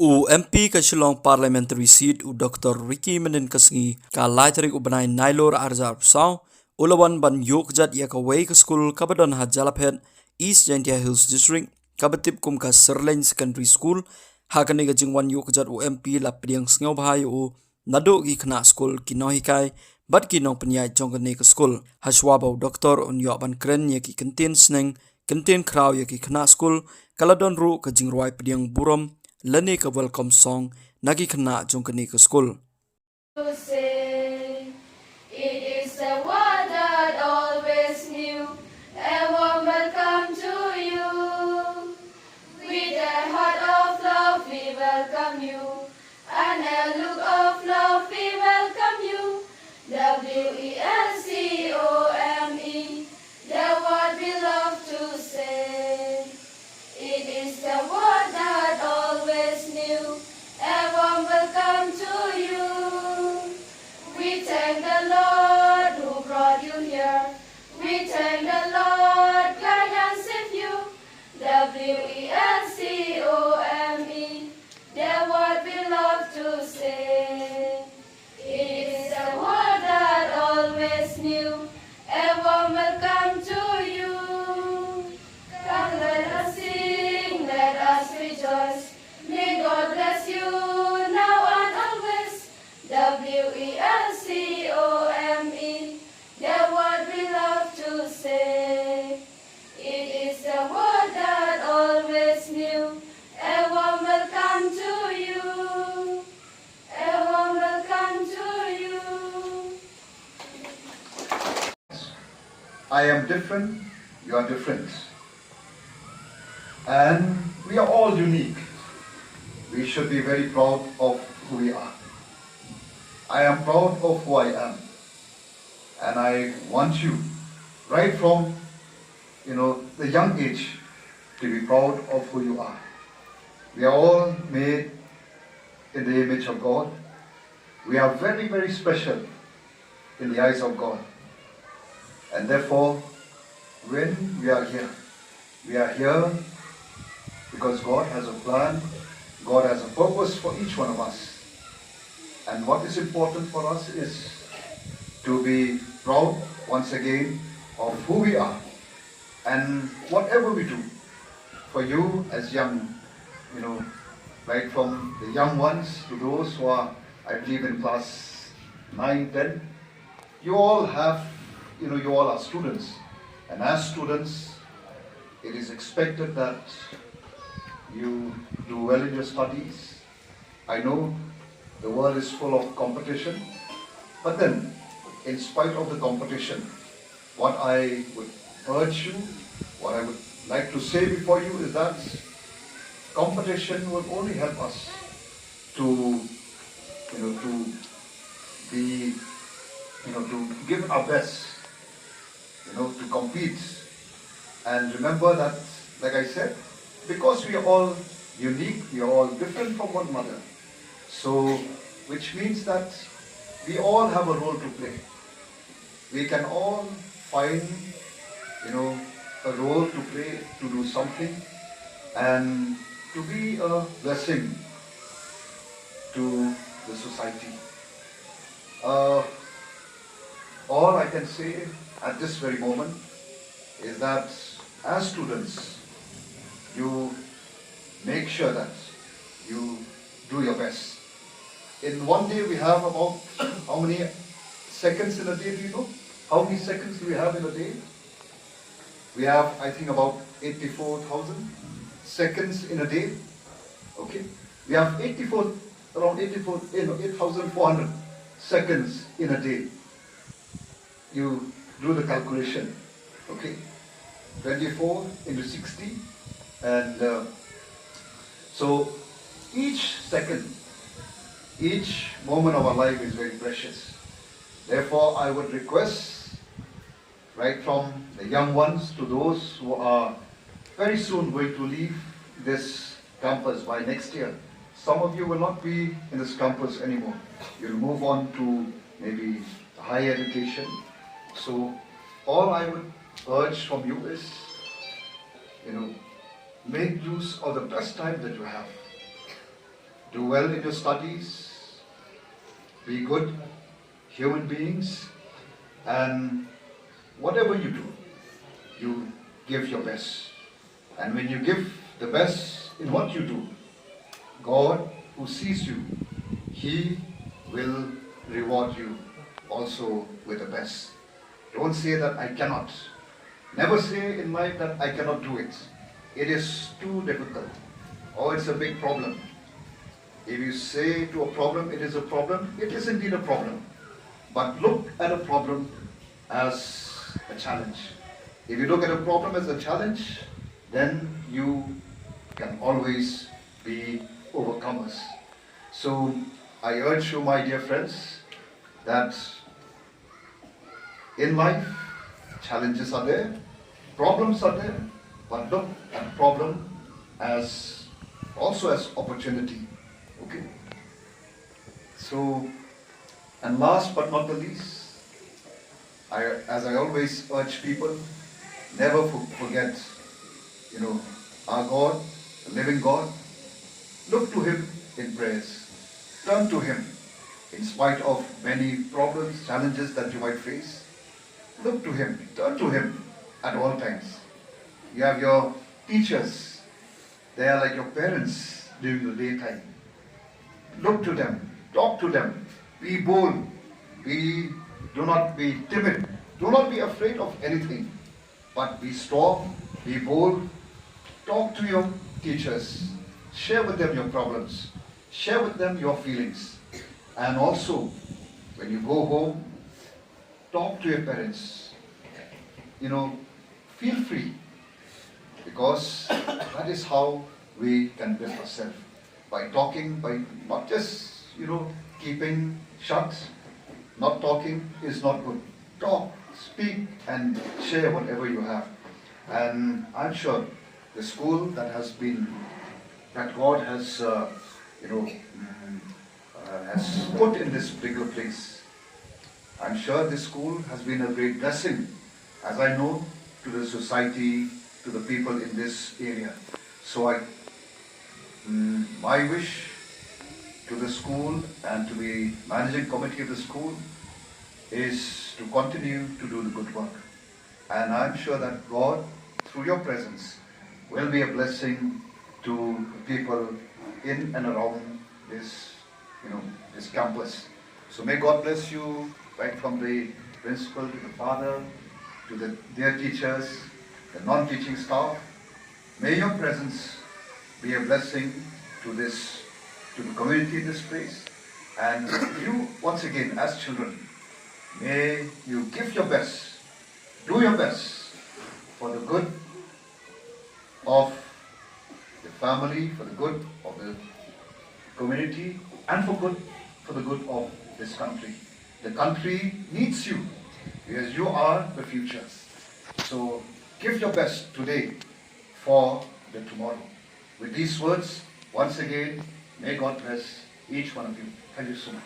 U MP ka Shillong parliamentary seat u Dr. Ricky Menin kasngi ka laitering u banai nailor arzar sao ulawan ban yok jat ya ka wei ka school kabadon ha jalaphet East Jaintia Hills District kabatip kum ka Serlain Secondary School hakani ga jingwan yok jat u MP la priang sngaw bahai u nado gi khna school kinohikai bat ki nong panyai jongane ka school hashwabo Dr. un yo ban kren ye ki kentin sneng kentin kraw ye ki khna school kaladon ru ka jingrwai priang burom lani ka welcome song nagi khna jongkani ka school To say it is a word that always knew a warm welcome to you. With a heart of love we welcome you, and a look of love we welcome you. WELCOME, the word we love to say. It is the word that always knew a warm welcome to you. We thank the Lord who brought you here. We thank the Lord, guide and save you. WELCOME, the word we love to say. It is the word that always knew a warm welcome to you. Come, let us sing, let us rejoice. May God bless you now and always. WELCOME, the word we love to say. It is the word that always knew a warm welcome to you. A warm welcome to you. I am different, you are different. And we are all unique. We should be very proud of who we are. I am proud of who I am. And I want you, right from the young age, to be proud of who you are. We are all made in the image of God. We are very, very special in the eyes of God. And therefore, when we are here because God has a plan, God has a purpose for each one of us. And what is important for us is to be proud once again of who we are. And whatever we do, for you as young, right from the young ones to those who are, I believe, in class 9, 10, you all have, you all are students. And as students, it is expected that you do well in your studies. I know the world is full of competition, but then, in spite of the competition, what I would urge you, what I would like to say before you is that competition will only help us to be, to give our best, to compete. And remember that, like I said, because we are all unique, we are all different from one another. So, which means that we all have a role to play. We can all find, a role to play, to do something, and to be a blessing to the society. All I can say at this very moment is that as students, you make sure that you do your best. In one day we have about how many seconds in a day, do you know? How many seconds do we have in a day? We have, I think, about 84,000 seconds in a day. Okay? We have around 8,400 seconds in a day. You do the calculation. Okay? 24 into 60. And so each second, each moment of our life is very precious. Therefore, I would request, right from the young ones to those who are very soon going to leave this campus by next year. Some of you will not be in this campus anymore. You'll move on to maybe higher education. So all I would urge from you is, make use of the best time that you have. do well in your studies, be good human beings, and whatever you do, you give your best. And when you give the best in what you do, God who sees you, He will reward you also with the best. Don't say that I cannot. Never say in life that I cannot do it. It is too difficult. Or it's a big problem. If you say to a problem, it is a problem, it is indeed a problem. But look at a problem as a challenge. If you look at a problem as a challenge, then you can always be overcomers. So I urge you, my dear friends, that in life, challenges are there, problems are there, but look at problem as also as opportunity. Okay. So, and last but not the least, as I always urge people, never forget, our God, the living God. Look to Him in prayers. Turn to Him in spite of many problems, challenges that you might face. Look to Him. Turn to Him at all times. You have your teachers. They are like your parents during the daytime. Look to them. Talk to them. Be bold. Do not be timid. Do not be afraid of anything. But be strong. Be bold. Talk to your teachers. Share with them your problems. Share with them your feelings. And also, when you go home, talk to your parents. Feel free. Because that is how we can build ourselves. By talking, by not just, keeping shut. Not talking is not good. Talk, speak, and share whatever you have. And I'm sure the school that God has, has put in this particular place, I'm sure this school has been a great blessing, as I know, to the society, to the people in this area. So my wish to the school and to the managing committee of the school is to continue to do the good work. And I'm sure that God, through your presence, will be a blessing to people in and around this, this campus. So may God bless you, right from the principal to the father, to their teachers, the non-teaching staff. May your presence be a blessing to the community in this place. And you, once again, as children, may you give your best, do your best for the good of the family, for the good of the community, and for the good of this country. The country needs you, because you are the future. So give your best today for the tomorrow. With these words, once again, may God bless each one of you. Thank you so much.